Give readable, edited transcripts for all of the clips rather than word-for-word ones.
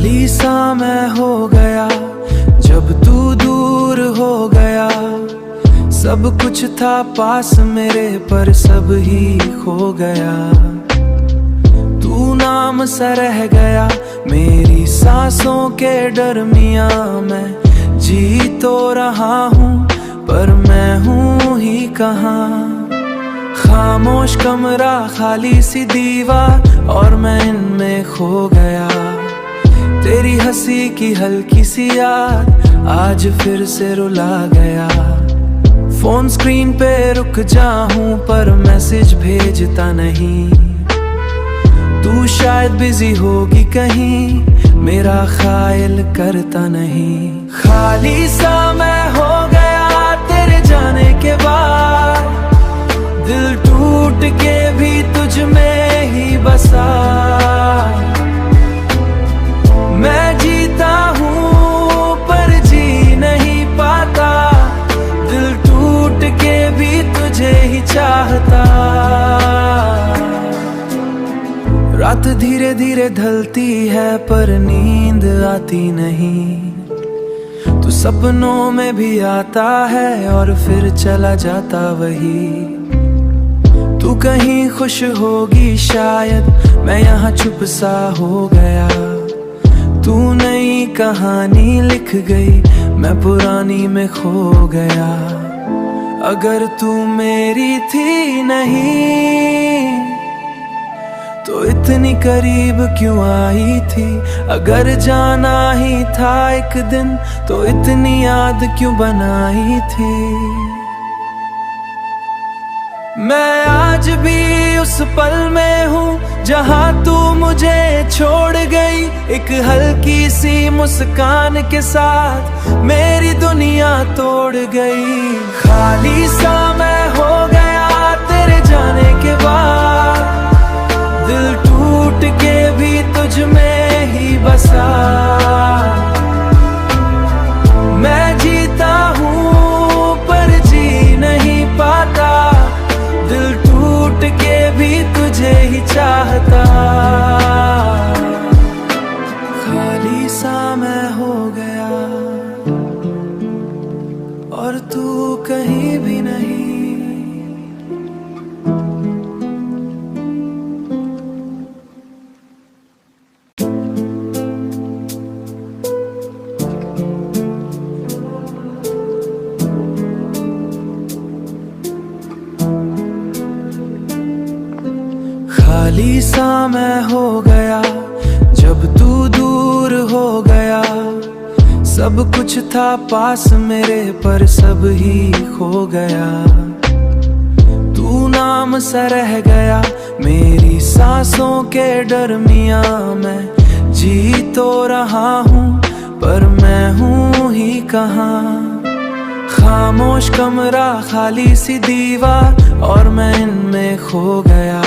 खाली सा मैं हो गया जब तू दूर हो गया। सब कुछ था पास मेरे पर सब ही खो गया। तू नाम सा रह गया मेरी सांसों के दरमियां। मैं जी तो रहा हूँ पर मैं हूँ ही कहाँ। खामोश कमरा खाली सी दीवार और मैं इनमें खो गया। तेरी हंसी की हल्की सी याद आज फिर से रुला गया। फोन स्क्रीन पे रुक जाऊं पर मैसेज भेजता नहीं। तू शायद बिजी होगी कहीं मेरा ख्याल करता नहीं। खाली सा मैं हो गया तेरे जाने के बाद। दिल टूट के भी तुझ में ही बसा। मैं जीता हूँ पर जी नहीं पाता। दिल टूट के भी तुझे ही चाहता। रात धीरे धीरे ढलती है पर नींद आती नहीं। तू सपनों में भी आता है और फिर चला जाता वही। तू कहीं खुश होगी शायद मैं यहाँ चुप सा हो गया। तू नई कहानी लिख गई मैं पुरानी में खो गया। अगर तू मेरी थी नहीं तो इतनी करीब क्यों आई थी। अगर जाना ही था एक दिन तो इतनी याद क्यों बनाई थी। मैं आज भी उस पल में हूँ जहाँ तू मुझे छोड़ गई। एक हल्की सी मुस्कान के साथ मेरी दुनिया तोड़ गई। खाली सा मैं हो गया तेरे जाने के बाद। दिल टूट के भी तुझ में ही बसा। मैं जीता हूँ पर जी नहीं पाता। दिल टूट के भी तुझे ही चाहता। खाली सा मैं हो गया और तू कहीं भी नहीं। खाली सा मैं हो गया जब तू दूर हो गया। सब कुछ था पास मेरे पर सब ही खो गया। तू नाम सा रह गया मेरी सांसों के दरमियां। मैं जी तो रहा हूँ पर मैं हूँ ही कहाँ। खामोश कमरा खाली सी दीवार और मैं इनमें खो गया।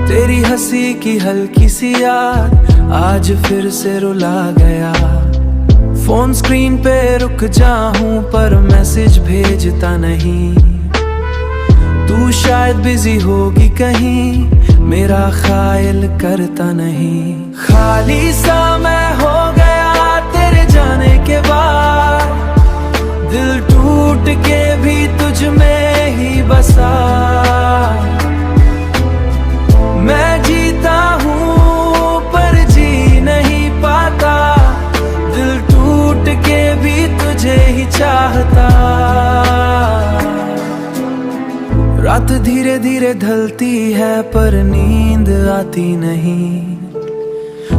तेरी हंसी की हल्की सी याद आज फिर से रुला गया। फोन स्क्रीन पे रुक जाऊं पर मैसेज भेजता नहीं। तू शायद बिजी होगी कहीं मेरा ख्याल करता नहीं। खाली सा मैं हो गया तेरे जाने के बाद। दिल टूट के भी तुझ में ही बसा। मैं जीता हूँ पर जी नहीं पाता। दिल टूट के भी तुझे ही चाहता। रात धीरे धीरे ढलती है पर नींद आती नहीं।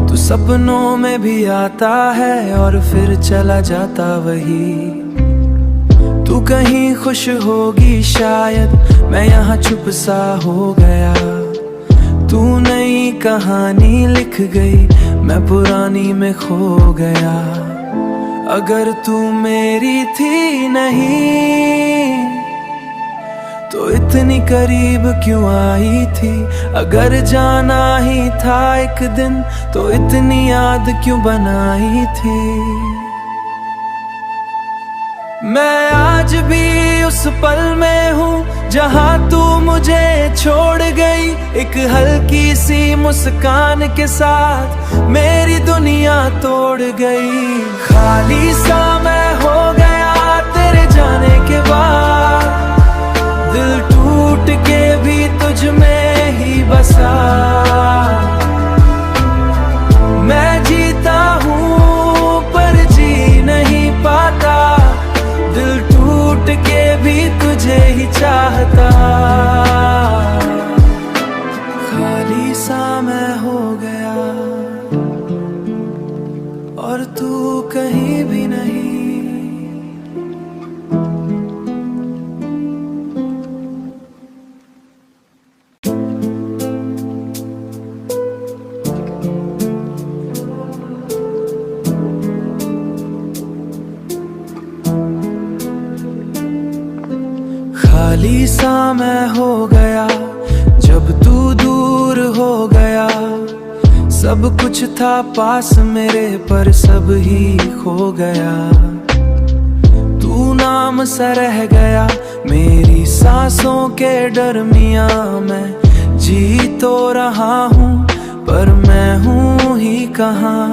तू सपनों में भी आता है और फिर चला जाता वही। तू कहीं खुश होगी शायद मैं यहाँ चुप सा हो गया। तू नई कहानी लिख गई मैं पुरानी में खो गया। अगर तू मेरी थी नहीं तो इतनी करीब क्यों आई थी। अगर जाना ही था एक दिन तो इतनी याद क्यों बनाई थी। मैं आज भी उस पल में हूँ जहाँ तू मुझे छोड़ गई। एक हल्की सी मुस्कान के साथ मेरी दुनिया तोड़ गई। खाली सा मैं हो गया तेरे जाने के बाद, दिल टूट के भी तुझ में ही बसा। मैं जीता हूँ पर जी नहीं पाता, दिल टूट के भी तुझे ही चाहता। खाली सा मैं हो गया और तू कहीं भी नहीं। खाली सा मैं हो गया जब तू दूर हो गया। सब कुछ था पास मेरे पर सब ही खो गया। तू नाम सा रह गया मेरी सांसों के दरमियां। मैं जी तो रहा हूँ पर मैं हूँ ही कहाँ।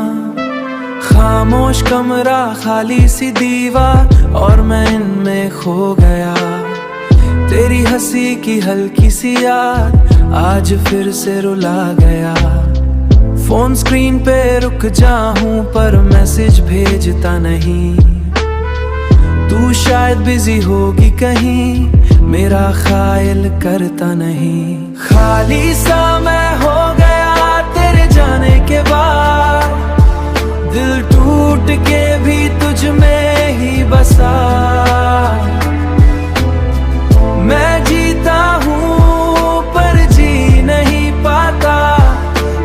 खामोश कमरा खाली सी दीवार और मैं इनमें खो गया। तेरी हंसी की हल्की सी याद आज फिर से रुला गया। फोन स्क्रीन पे रुक जाऊं पर मैसेज भेजता नहीं। तू शायद बिजी होगी कहीं, मेरा ख्याल करता नहीं। खाली सा मैं हो गया तेरे जाने के बाद, दिल टूट के भी तुझ में ही बसा। मैं जीता हूँ पर जी नहीं पाता,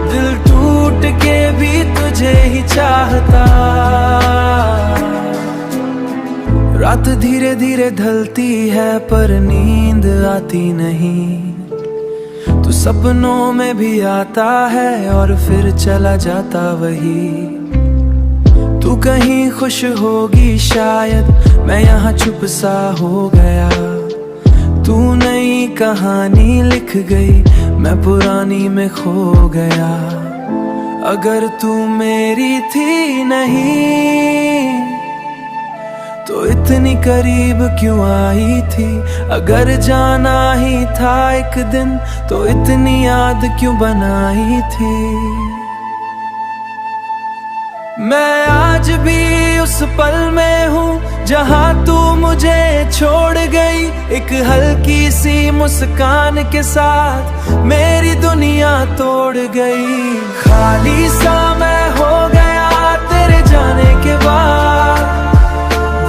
दिल टूट के भी तुझे ही चाहता। रात धीरे धीरे ढलती है पर नींद आती नहीं। तू सपनों में भी आता है और फिर चला जाता वही। तू कहीं खुश होगी शायद, मैं यहाँ चुप सा हो गया। तू नई कहानी लिख गई, मैं पुरानी में खो गया। अगर तू मेरी थी नहीं तो इतनी करीब क्यों आई थी। अगर जाना ही था एक दिन तो इतनी याद क्यों बनाई थी। मैं आज भी उस पल में हूँ जहाँ तू मुझे छोड़ गई। एक हल्की सी मुस्कान के साथ मेरी दुनिया तोड़ गई। खाली सा मैं हो गया तेरे जाने के बाद,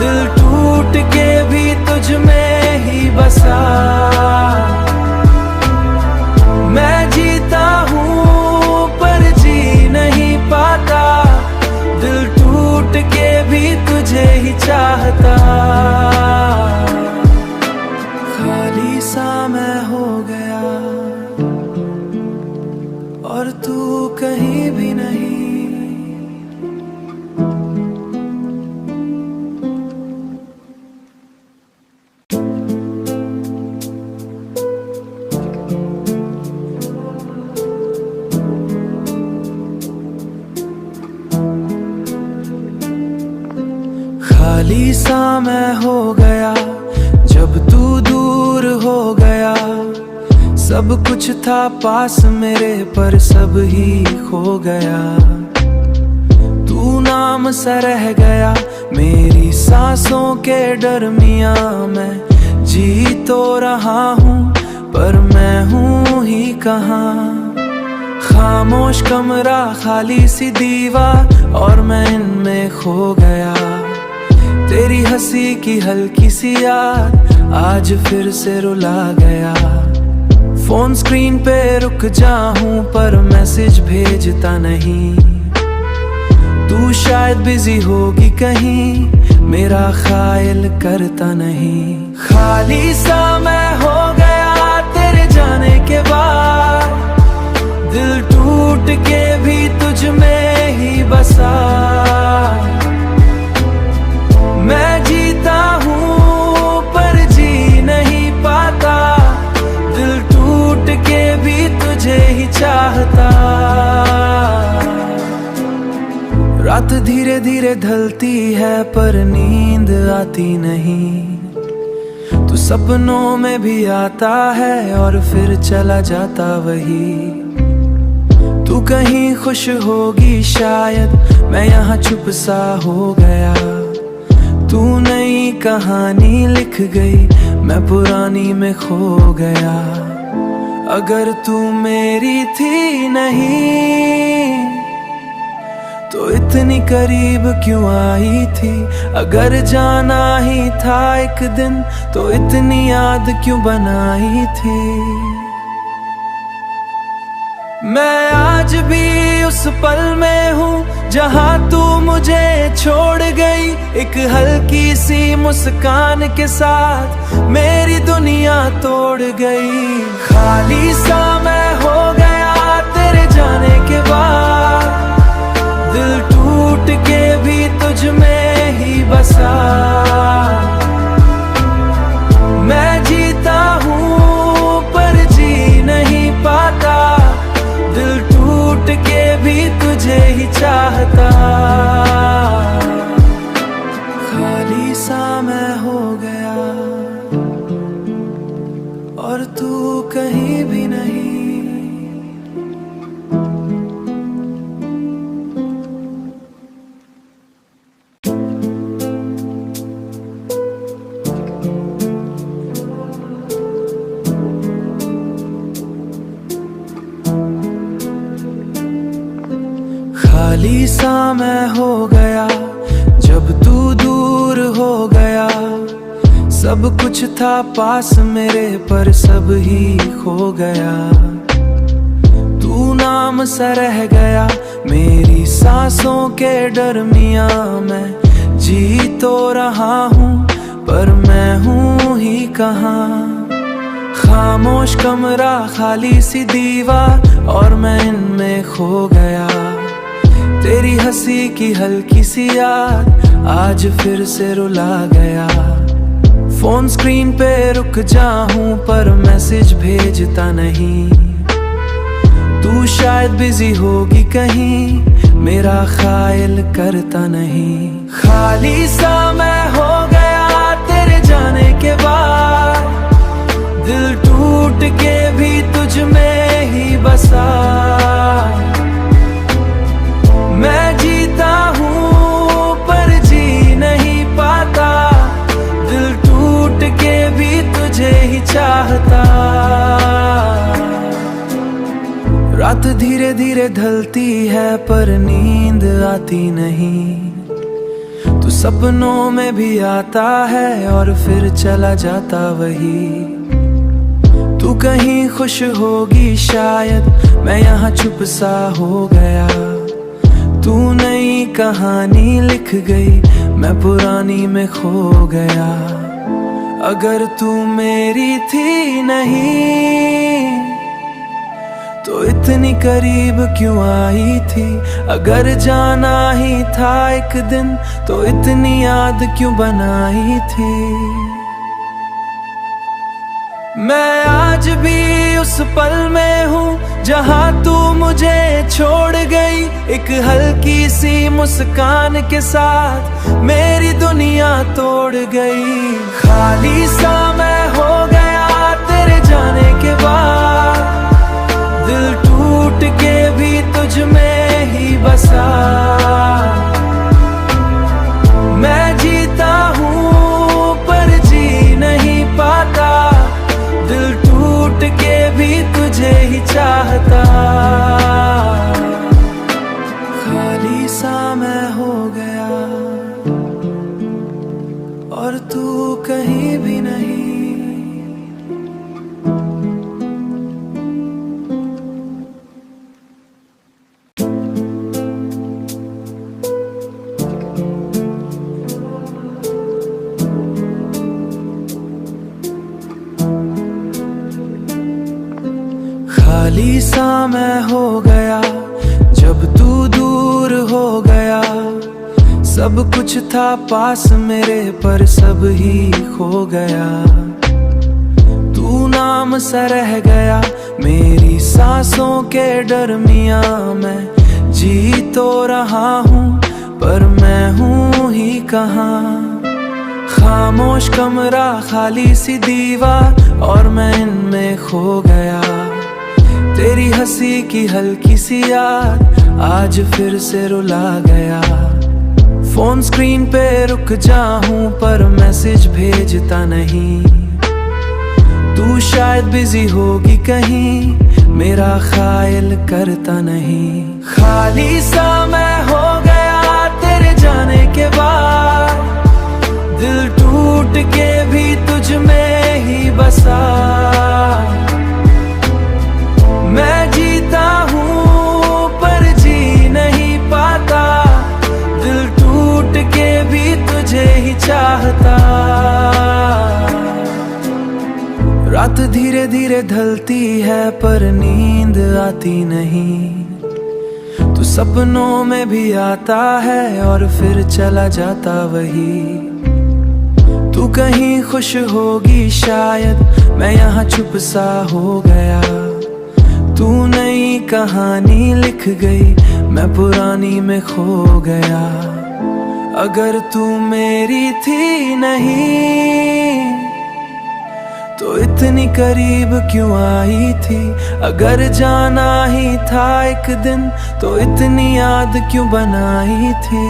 दिल टूट के भी तुझ में ही बसा। मैं जीता हूँ पर जी नहीं पाता, दिल टूट के भी तुझे ही चाहता। खाली सा मैं हो गया और तू कहीं भी नहीं। खाली सा मैं हो गया जब तू दूर हो गया। सब कुछ था पास मेरे पर सब ही खो गया। तू नाम सा रह गया मेरी सांसों के दरमियां। मैं जी तो रहा हूँ पर मैं हूँ ही कहाँ। खामोश कमरा खाली सी दीवार और मैं इनमें खो गया। तेरी हंसी की हल्की सी याद आज फिर से रुला गया। फोन स्क्रीन पे रुक जाऊं पर मैसेज भेजता नहीं। तू शायद बिजी होगी कहीं, मेरा ख्याल करता नहीं। खाली सा मैं हो गया तेरे जाने के बाद, दिल टूट के भी तुझ में ही बसा। मैं जीता हूँ पर जी रात धीरे धीरे ढलती है पर नींद आती नहीं। तू सपनों में भी आता है और फिर चला जाता वही। तू कहीं खुश होगी शायद, मैं यहाँ चुप सा हो गया। तू नई कहानी लिख गई, मैं पुरानी में खो गया। अगर तू मेरी थी नहीं तो इतनी करीब क्यों आई थी। अगर जाना ही था एक दिन तो इतनी याद क्यों बनाई थी। मैं आज भी उस पल में हूँ जहाँ तू मुझे छोड़ गई। एक हल्की सी मुस्कान के साथ मेरी दुनिया तोड़ गई। खाली सा मैं हो गया तेरे जाने के बाद। दिल टूट के भी तुझ में ही बसा। मैं जीता हूँ पर जी नहीं पाता। दिल टूट के भी तुझे ही चाहता। खाली सा मैं हो गया और तू कहीं भी नहीं। खाली सा मैं हो गया जब तू दूर हो गया। सब कुछ था पास मेरे पर सब ही खो गया। तू नाम सा रह गया मेरी सांसों के दरमियां। मैं जी तो रहा हूँ पर मैं हूँ ही कहाँ। खामोश कमरा, खाली सी दीवार और मैं इनमें खो गया। तेरी हंसी की हल्की सी याद आज फिर से रुला गया। फोन स्क्रीन पे रुक जाऊं पर मैसेज भेजता नहीं। तू शायद बिजी होगी कहीं, मेरा ख्याल करता नहीं। खाली सा मैं हो गया तेरे जाने के बाद। दिल टूट के भी तुझ में ही बसा। मैं जीता हूँ पर जी नहीं पाता। दिल टूट के भी तुझे ही चाहता। रात धीरे धीरे ढलती है पर नींद आती नहीं। तू सपनों में भी आता है और फिर चला जाता वही। तू कहीं खुश होगी शायद, मैं यहाँ चुप सा हो गया। तू नई कहानी लिख गई, मैं पुरानी में खो गया। अगर तू मेरी थी नहीं तो इतनी करीब क्यों आई थी। अगर जाना ही था एक दिन तो इतनी याद क्यों बनाई थी। मैं आज भी उस पल में हूँ जहाँ तू मुझे छोड़ गई। एक हल्की सी मुस्कान के साथ मेरी दुनिया तोड़ गई। खाली सा मैं हो गया तेरे जाने के बाद। दिल टूट के भी तुझ में ही बसा। मैं जीता हूँ पर जी नहीं पाता। दिल टूट के भी तुझे ही चाहता। खाली सा मैं हो गया और तू कहीं भी नहीं। खाली सा मैं हो गया जब तू दूर हो गया। सब कुछ था पास मेरे पर सब ही खो गया। तू नाम सा रह गया मेरी सांसों के दरमियां। मैं जी तो रहा हूँ पर मैं हूँ ही कहाँ। खामोश कमरा, खाली सी दीवार और मैं इनमें खो गया। तेरी हंसी की हल्की सी याद आज फिर से रुला गया। फोन स्क्रीन पे रुक जाऊं पर मैसेज भेजता नहीं। तू शायद बिजी होगी कहीं, मेरा ख्याल करता नहीं। खाली सा मैं हो गया तेरे जाने के बाद, दिल टूट के भी तुझ में ही बसा। मैं जीता हूँ पर जी नहीं पाता, दिल टूट के भी तुझे ही चाहता। रात धीरे धीरे ढलती है पर नींद आती नहीं। तू सपनों में भी आता है और फिर चला जाता वही। तू कहीं खुश होगी शायद, मैं यहाँ चुप सा हो गया। तू नई कहानी लिख गई, मैं पुरानी में खो गया। अगर तू मेरी थी नहीं तो इतनी करीब क्यों आई थी। अगर जाना ही था एक दिन तो इतनी याद क्यों बनाई थी।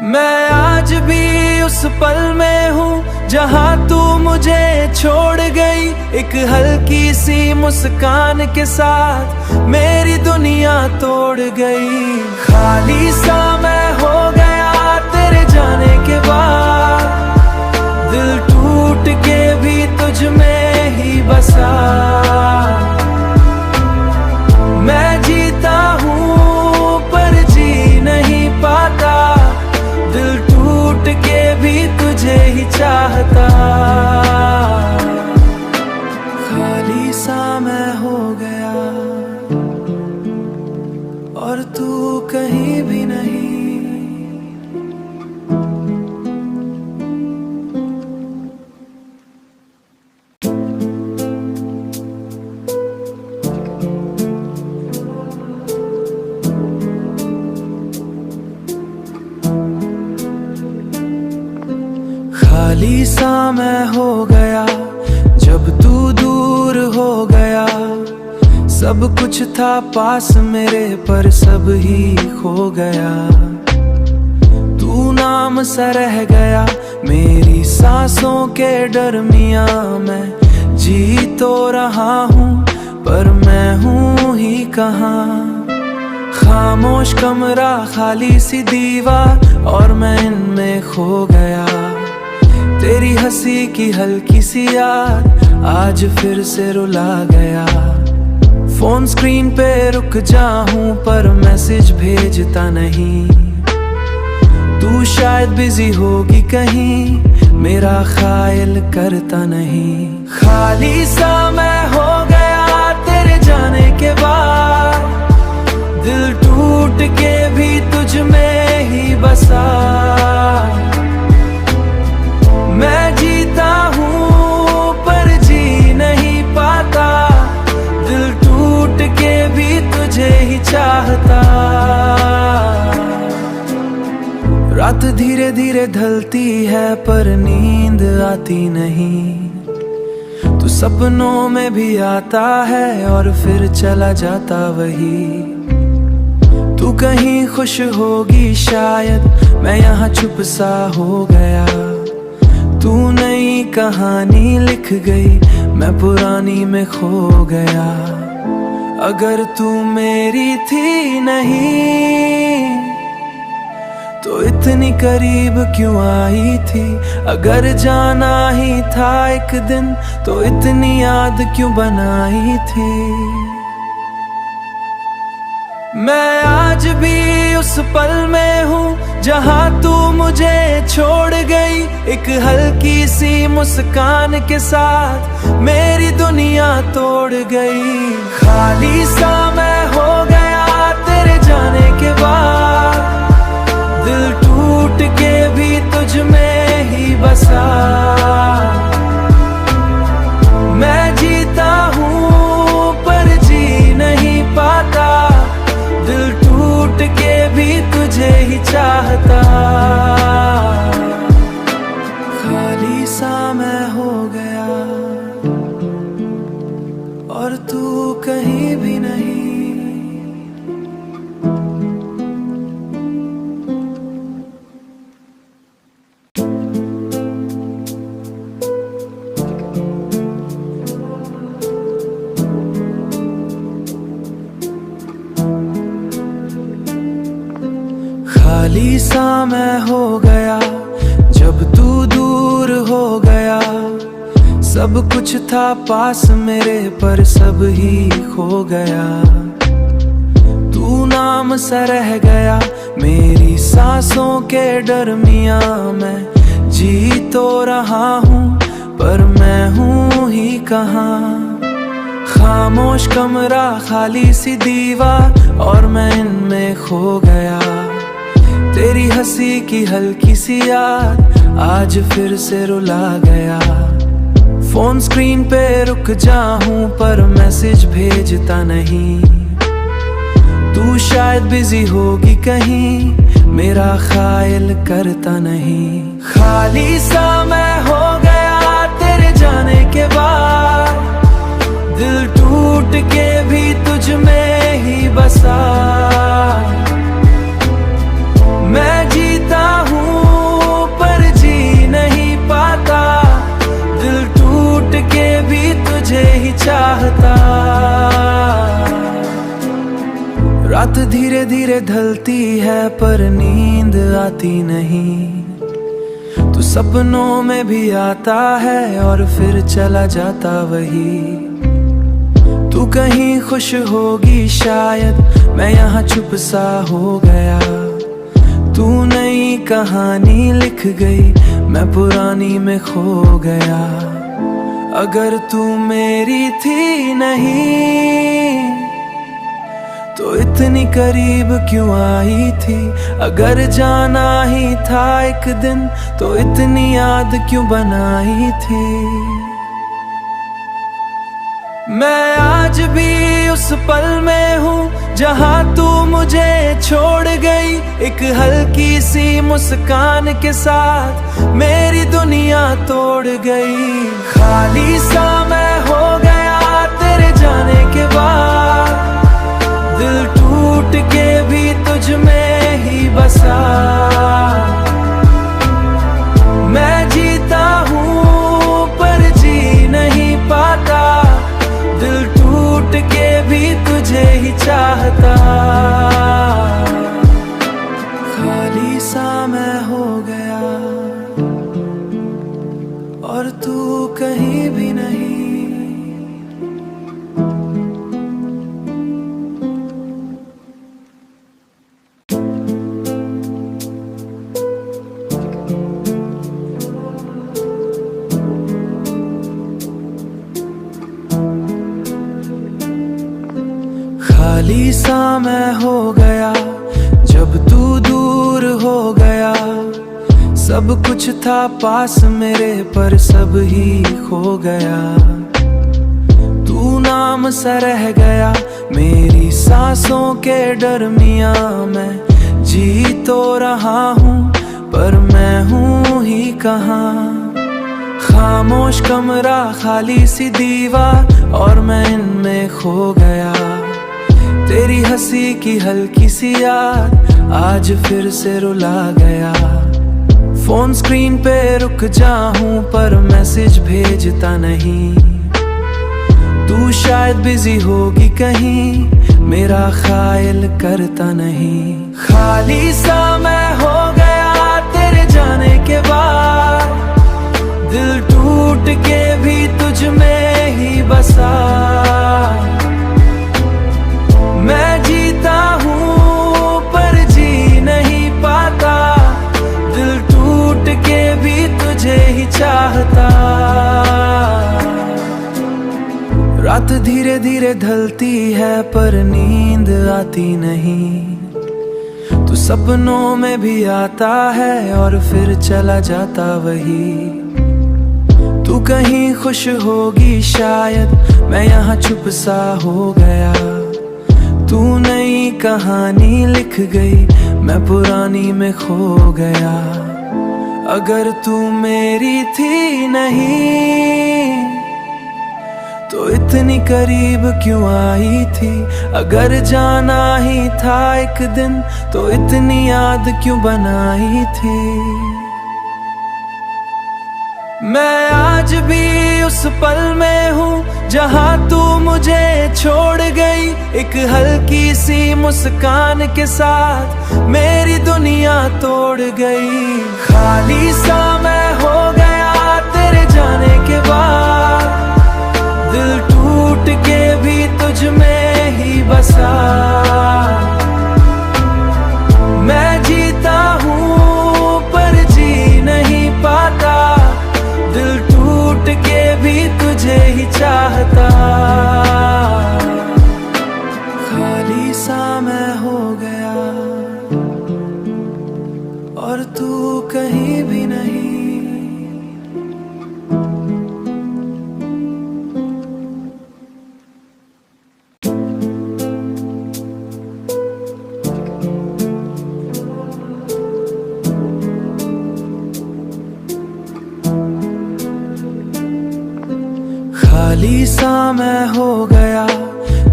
मैं आज भी उस पल में हूँ जहाँ तू मुझे छोड़ गई। एक हल्की सी मुस्कान के साथ मेरी दुनिया तोड़ गई। खाली सा मैं हो गया तेरे जाने के बाद, दिल टूट के भी तुझ में ही बसा। मैं जीता हूँ पर जी नहीं पाता, दिल टूट के भी तुझे ही चाहता। खाली सा मैं हो गया और तू कहीं भी नहीं। खाली सा मैं हो गया जब तू दूर हो गया। सब कुछ था पास मेरे पर सब ही खो गया। तू नाम सा रह गया मेरी सांसों के दरमियां। मैं जी तो रहा हूँ पर मैं हूँ ही कहाँ। खामोश कमरा, खाली सी दीवार और मैं इनमें खो गया। तेरी हंसी की हल्की सी याद आज फिर से रुला गया। फोन स्क्रीन पे रुक जाऊं पर मैसेज भेजता नहीं। तू शायद बिजी होगी कहीं, मेरा ख्याल करता नहीं। खाली सा मैं हो गया तेरे जाने के बाद, दिल टूट के भी तुझ में ही बसा। मैं जीता हूँ पर जी नहीं पाता, दिल टूट के भी तुझे ही चाहता। रात धीरे धीरे ढलती है पर नींद आती नहीं। तू सपनों में भी आता है और फिर चला जाता वही। तू कहीं खुश होगी शायद, मैं यहाँ चुप सा हो गया। तू नई कहानी लिख गई, मैं पुरानी में खो गया। अगर तू मेरी थी नहीं तो इतनी करीब क्यों आई थी। अगर जाना ही था एक दिन तो इतनी याद क्यों बनाई थी। मैं आज भी उस पल में हूँ जहाँ तू मुझे छोड़ गई। एक हल्की सी मुस्कान के साथ मेरी दुनिया तोड़ गई। खाली सा मैं हो गया तेरे जाने के बाद, दिल टूट के भी तुझ में ही बसा। मैं जीता हूँ पर जी नहीं पाता, दिल टूट चाहता। खाली सा मैं हो गया और तू कहीं भी नहीं। खाली सा मैं हो गया जब तू दूर हो गया। सब कुछ था पास मेरे पर सब ही खो गया। तू नाम सा रह गया मेरी सांसों के दरमियां। मैं जी तो रहा हूँ पर मैं हूँ ही कहाँ। खामोश कमरा खाली सी दीवार और मैं इनमें खो गया। तेरी हंसी की हल्की सी याद आज फिर से रुला गया। फोन स्क्रीन पे रुक जाऊं पर मैसेज भेजता नहीं। तू शायद बिजी होगी कहीं मेरा ख्याल करता नहीं। खाली सा मैं हो गया तेरे जाने के बाद। दिल टूट के भी तुझ में ही बसा। मैं जीता हूँ पर जी नहीं पाता। दिल टूट के भी तुझे ही चाहता। रात धीरे धीरे ढलती है पर नींद आती नहीं। तू सपनों में भी आता है और फिर चला जाता वही। तू कहीं खुश होगी शायद मैं यहाँ चुप सा हो गया। तू नई कहानी लिख गई मैं पुरानी में खो गया। अगर तू मेरी थी नहीं तो इतनी करीब क्यों आई थी। अगर जाना ही था एक दिन तो इतनी याद क्यों बनाई थी। मैं आज भी उस पल में हूँ जहाँ तू मुझे छोड़ गई। एक हल्की सी मुस्कान के साथ मेरी दुनिया तोड़ गई। खाली सा मैं हो गया तेरे जाने के बाद। दिल टूट के भी तुझ में ही बसा। मैं जीता हूँ पर जी नहीं पाता। दिल टूट के भी तुझे ही चाहता। खाली सा मैं हो गया और तू कहीं भी नहीं। खाली सा मैं हो गया जब तू दूर हो गया। सब कुछ था पास मेरे पर सब ही खो गया। तू नाम सा रह गया मेरी सांसों के दरमियां। मैं जी तो रहा हूँ पर मैं हूँ ही कहाँ। खामोश कमरा खाली सी दीवार और मैं इनमें खो गया। तेरी हंसी की हल्की सी याद आज फिर से रुला गया। फोन स्क्रीन पे रुक जाऊं पर मैसेज भेजता नहीं। तू शायद बिजी होगी कहीं मेरा ख्याल करता नहीं। खाली सा मैं हो गया तेरे जाने के बाद। दिल टूट के भी तुझ में ही बसा। मैं जीता हूँ पर जी नहीं पाता। दिल टूट के भी तुझे ही चाहता। रात धीरे धीरे ढलती है पर नींद आती नहीं। तू सपनों में भी आता है और फिर चला जाता वही। तू कहीं खुश होगी शायद मैं यहाँ चुप सा हो गया। तू नई कहानी लिख गई मैं पुरानी में खो गया। अगर तू मेरी थी नहीं तो इतनी करीब क्यों आई थी? अगर जाना ही था एक दिन तो इतनी याद क्यों बनाई थी? मैं आज भी उस पल में हूँ जहाँ तू मुझे छोड़ गई। एक हल्की सी मुस्कान के साथ मेरी दुनिया तोड़ गई। खाली सा मैं हो गया तेरे जाने के बाद, दिल टूट के भी तुझ में ही बसा। मैं जीता हूँ पर जी नहीं पाता, दिल टूट के भी तुझे ही चाहता। खाली सा मैं हो गया और तू कहीं भी नहीं। खाली सा मैं हो गया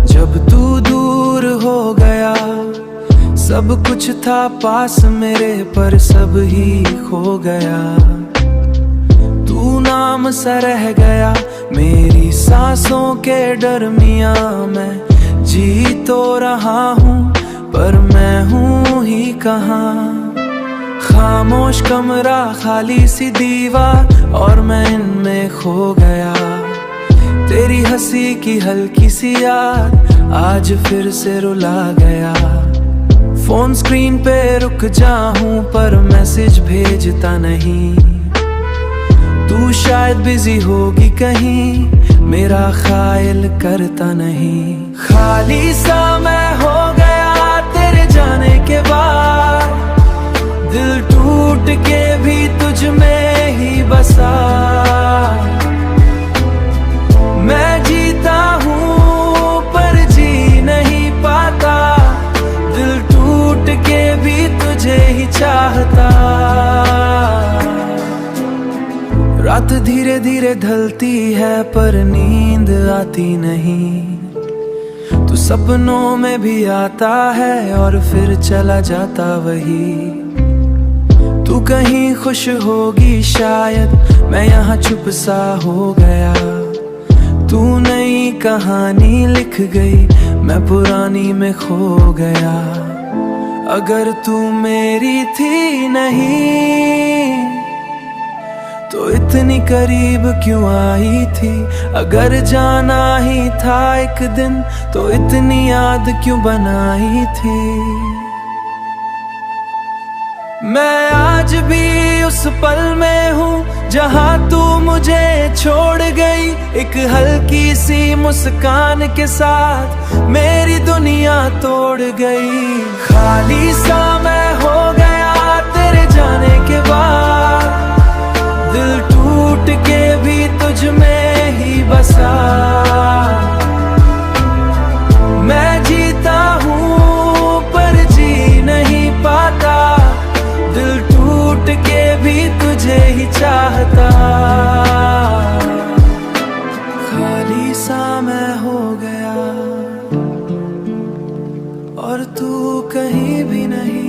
जब तू दूर हो गया। सब कुछ था पास मेरे पर सब ही खो गया। तू नाम सा रह गया मेरी सांसों के दरमियां। मैं जी तो रहा हूँ पर मैं हूँ ही कहाँ? खामोश कमरा, खाली सी दीवार और मैं इनमें खो गया। तेरी हंसी की हल्की सी याद आज फिर से रुला गया। फोन स्क्रीन पे रुक जाऊं पर मैसेज भेजता नहीं। तू शायद बिजी होगी कहीं, मेरा ख्याल करता नहीं। खाली सा मैं हो गया तेरे जाने के बाद, दिल टूट के भी तुझ में ही बसा। मैं जीता हूँ पर जी नहीं पाता, दिल टूट के भी तुझे ही चाहता। रात धीरे धीरे ढलती है पर नींद आती नहीं। तू सपनों में भी आता है और फिर चला जाता वही। तू कहीं खुश होगी शायद, मैं यहाँ चुप सा हो गया। तू नई कहानी लिख गई, मैं पुरानी में खो गया। अगर तू मेरी थी नहीं तो इतनी करीब क्यों आई थी? अगर जाना ही था एक दिन तो इतनी याद क्यों बनाई थी? मैं आज भी उस पल में हूँ जहाँ तू मुझे छोड़ गई। एक हल्की सी मुस्कान के साथ मेरी दुनिया तोड़ गई। खाली सा मैं हो गया तेरे जाने के बाद, दिल टूट के भी तुझ में ही बसा। मैं जीता हूँ पर जी नहीं पाता, दिल टूट के भी तुझे ही चाहता। खाली सा मैं हो गया और तू कहीं भी नहीं।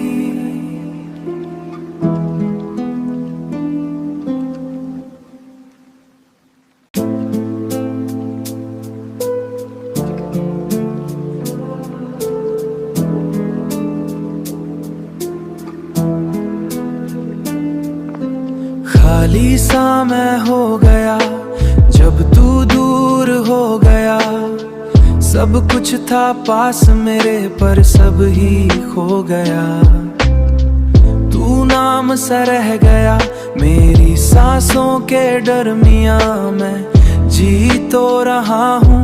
खाली सा मैं हो गया जब तू दूर हो गया। सब कुछ था पास मेरे पर सब ही खो गया। तू नाम सा रह गया मेरी सांसों के दरमियां। मैं जी तो रहा हूँ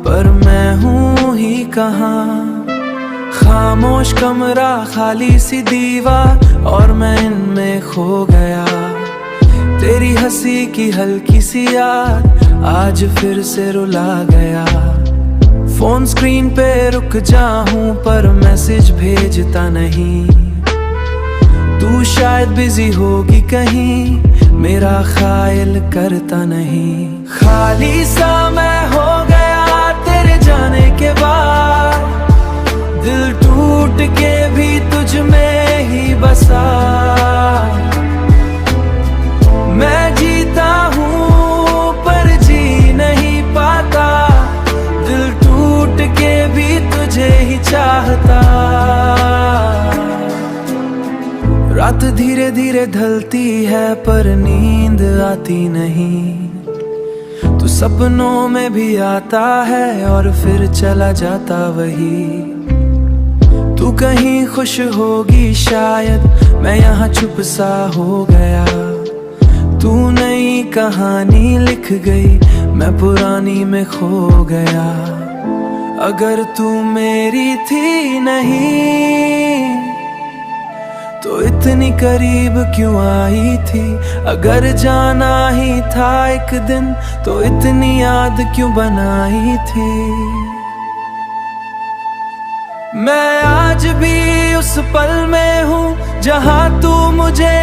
पर मैं हूँ ही कहाँ? खामोश कमरा, खाली सी दीवार और मैं इनमें खो गया। तेरी हंसी की हल्की सी याद आज फिर से रुला गया। फोन स्क्रीन पे रुक जाऊं पर मैसेज भेजता नहीं। तू शायद बिजी होगी कहीं, मेरा ख्याल करता नहीं। खाली सा मैं हो गया तेरे जाने के बाद, दिल टूट के भी तुझ में ही बसा। मैं जीता हूँ पर जी नहीं पाता, दिल टूट के भी तुझे ही चाहता। रात धीरे धीरे ढलती है पर नींद आती नहीं, तू सपनों में भी आता है और फिर चला जाता वही। तू कहीं खुश होगी शायद, मैं यहाँ चुप सा हो गया। तू नई कहानी लिख गई, मैं पुरानी में खो गया। अगर तू मेरी थी नहीं तो इतनी करीब क्यों आई थी? अगर जाना ही था एक दिन तो इतनी याद क्यों बनाई थी? मैं आज भी उस पल में हूँ जहाँ तू मुझे